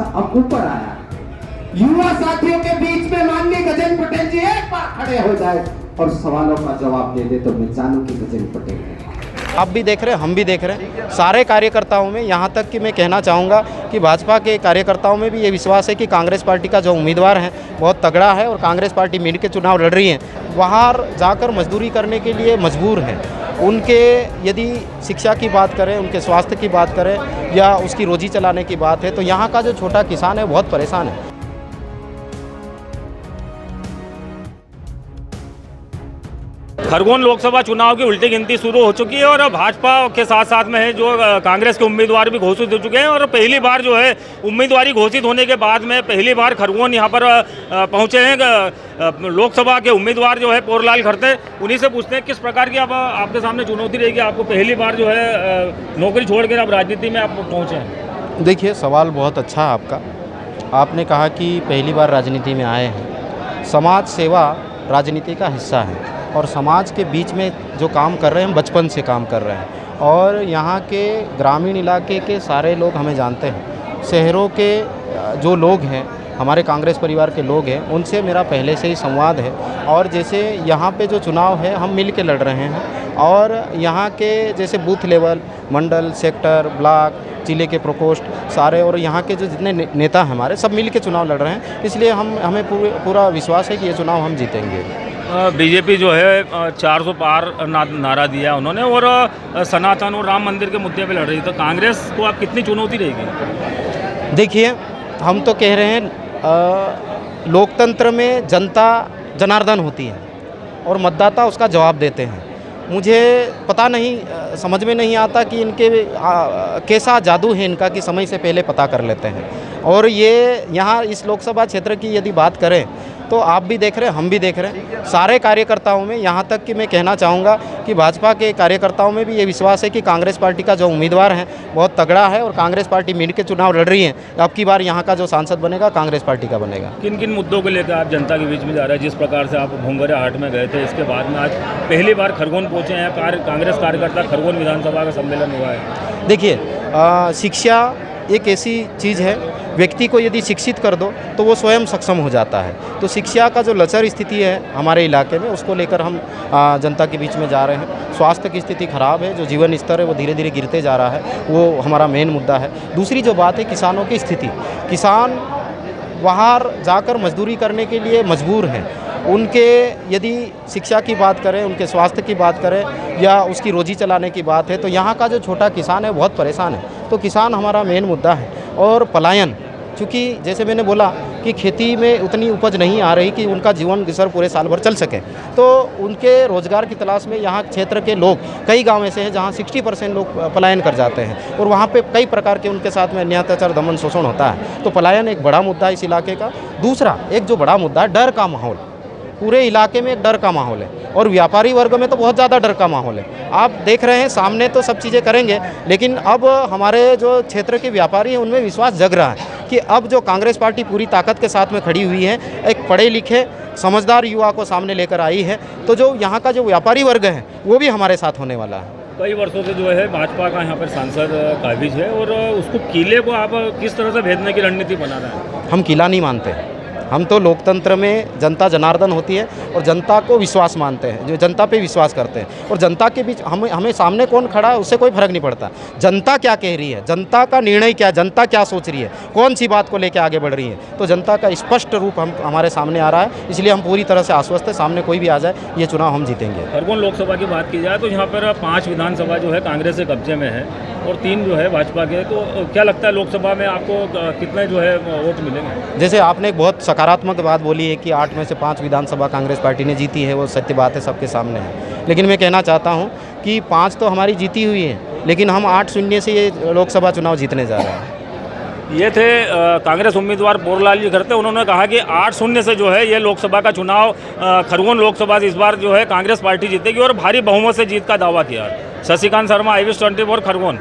अब ऊपर आया। युवा साथियों के बीच में माननीय गजेंद्र पटेल जी एक बार खड़े हो जाए और सवालों का जवाब दे दे तो मैं जानूं कि गजेंद्र पटेल है। आप भी देख रहे हैं, हम भी देख रहे हैं, सारे कार्यकर्ताओं में, यहाँ तक कि मैं कहना चाहूँगा कि भाजपा के कार्यकर्ताओं में भी ये विश्वास है कि कांग्रेस पार्टी का जो उम्मीदवार है बहुत तगड़ा है और कांग्रेस पार्टी मिल के चुनाव लड़ रही है। बाहर जाकर मजदूरी करने के लिए मजबूर हैं। उनके यदि शिक्षा की बात करें, उनके स्वास्थ्य की बात करें या उसकी रोजी चलाने की बात है तो यहाँ का जो छोटा किसान है बहुत परेशान है। खरगोन लोकसभा चुनाव की उल्टी गिनती शुरू हो चुकी है और भाजपा के साथ साथ में है जो कांग्रेस के उम्मीदवार भी घोषित हो चुके हैं और पहली बार जो है उम्मीदवारी घोषित होने के बाद में पहली बार खरगोन यहाँ पर पहुँचे हैं लोकसभा के उम्मीदवार जो है पोरलाल खरते। उन्हीं से पूछते हैं किस प्रकार की अब आपके सामने चुनौती रहेगी, आपको पहली बार जो है नौकरी छोड़कर अब राजनीति में आप पहुँचे हैं। देखिए, सवाल बहुत अच्छा है आपका। आपने कहा कि पहली बार राजनीति में आए हैं। समाज सेवा राजनीति का हिस्सा है और समाज के बीच में जो काम कर रहे हैं हम बचपन से काम कर रहे हैं और यहाँ के ग्रामीण इलाके के सारे लोग हमें जानते हैं। शहरों के जो लोग हैं, हमारे कांग्रेस परिवार के लोग हैं, उनसे मेरा पहले से ही संवाद है और जैसे यहाँ पे जो चुनाव है हम मिल के लड़ रहे हैं और यहाँ के जैसे बूथ लेवल, मंडल, सेक्टर, ब्लॉक, जिले के प्रकोष्ठ सारे और यहाँ के जो जितने नेता हैं हमारे सब मिल के चुनाव लड़ रहे हैं। इसलिए हमें पूरा विश्वास है कि ये चुनाव हम जीतेंगे। बीजेपी जो है 400 पार नारा दिया उन्होंने और सनातन और राम मंदिर के मुद्दे पे लड़ रही है, तो कांग्रेस को आप कितनी चुनौती रहेगी? देखिए, हम तो कह रहे हैं लोकतंत्र में जनता जनार्दन होती है और मतदाता उसका जवाब देते हैं। मुझे पता नहीं, समझ में नहीं आता कि इनके कैसा जादू है इनका कि समय से पहले पता कर लेते हैं। और ये यहाँ इस लोकसभा क्षेत्र की यदि बात करें तो आप भी देख रहे हैं, हम भी देख रहे हैं, सारे कार्यकर्ताओं में, यहाँ तक कि मैं कहना चाहूँगा कि भाजपा के कार्यकर्ताओं में भी ये विश्वास है कि कांग्रेस पार्टी का जो उम्मीदवार है बहुत तगड़ा है और कांग्रेस पार्टी मिल के चुनाव लड़ रही है। अब की बार यहाँ का जो सांसद बनेगा कांग्रेस पार्टी का बनेगा। किन किन मुद्दों को लेकर आप जनता के बीच में जा रहे हैं? जिस प्रकार से आप भोंगरे हाट में गए थे, इसके बाद में आज पहली बार खरगोन पहुँचे हैं, कांग्रेस कार्यकर्ता खरगोन विधानसभा का सम्मेलन हुआ है। देखिए, शिक्षा एक ऐसी चीज़ है, व्यक्ति को यदि शिक्षित कर दो तो वो स्वयं सक्षम हो जाता है। तो शिक्षा का जो लचर स्थिति है हमारे इलाके में उसको लेकर हम जनता के बीच में जा रहे हैं। स्वास्थ्य की स्थिति खराब है, जो जीवन स्तर है वो धीरे धीरे गिरते जा रहा है, वो हमारा मेन मुद्दा है। दूसरी जो बात है किसानों की स्थिति, किसान बाहर जाकर मजदूरी करने के लिए मजबूर हैं। उनके यदि शिक्षा की बात करें, उनके स्वास्थ्य की बात करें या उसकी रोजी चलाने की बात है तो यहाँ का जो छोटा किसान है बहुत परेशान है। तो किसान हमारा मेन मुद्दा है। और पलायन, चूँकि जैसे मैंने बोला कि खेती में उतनी उपज नहीं आ रही कि उनका जीवन गुजर पूरे साल भर चल सके, तो उनके रोज़गार की तलाश में यहाँ क्षेत्र के लोग, कई गाँव ऐसे हैं जहाँ 60% लोग पलायन कर जाते हैं और वहाँ पे कई प्रकार के उनके साथ में अन्याय, अत्याचार, दमन, शोषण होता है। तो पलायन एक बड़ा मुद्दा है इस इलाके का। दूसरा एक जो बड़ा मुद्दा है, डर का माहौल। पूरे इलाके में एक डर का माहौल है और व्यापारी वर्ग में तो बहुत ज़्यादा डर का माहौल है। आप देख रहे हैं सामने तो सब चीज़ें करेंगे, लेकिन अब हमारे जो क्षेत्र के व्यापारी हैं उनमें विश्वास जग रहा है कि अब जो कांग्रेस पार्टी पूरी ताकत के साथ में खड़ी हुई है, एक पढ़े लिखे समझदार युवा को सामने लेकर आई है, तो जो यहाँ का जो व्यापारी वर्ग है वो भी हमारे साथ होने वाला है। कई वर्षों से जो है भाजपा का यहाँ पर सांसद काबिज है और उसको किले को आप किस तरह से भेजने की रणनीति बना रहे हैं? हम किला नहीं मानते, हम तो लोकतंत्र में जनता जनार्दन होती है और जनता को विश्वास मानते हैं, जो जनता पे विश्वास करते हैं। और जनता के बीच हमें सामने कौन खड़ा है उससे कोई फर्क नहीं पड़ता। जनता क्या कह रही है, जनता का निर्णय क्या, जनता क्या सोच रही है, कौन सी बात को लेकर आगे बढ़ रही है, तो जनता का स्पष्ट रूप हमारे सामने आ रहा है। इसलिए हम पूरी तरह से आश्वस्त है, सामने कोई भी आ जाए ये चुनाव हम जीतेंगे। खरगोन लोकसभा की बात की जाए तो यहाँ पर 5 विधानसभा जो है कांग्रेस के कब्जे में है और 3 जो है भाजपा के, तो क्या लगता है लोकसभा में आपको कितने जो है वोट मिलेंगे? जैसे आपने एक बहुत सकारात्मक बात बोली है कि 8 में से 5 विधानसभा कांग्रेस पार्टी ने जीती है, वो सत्य बात है, सबके सामने है। लेकिन मैं कहना चाहता हूँ कि 5 तो हमारी जीती हुई है, लेकिन हम 8-0 से ये लोकसभा चुनाव जीतने जा रहे हैं। ये थे कांग्रेस उम्मीदवार पोरलाल जी खरते। उन्होंने कहा कि 8-0 से जो है ये लोकसभा का चुनाव खरगोन लोकसभा से इस बार जो है कांग्रेस पार्टी जीतेगी और भारी बहुमत से जीत का दावा किया। शशिकांत शर्मा, IBS 24 खरगोन।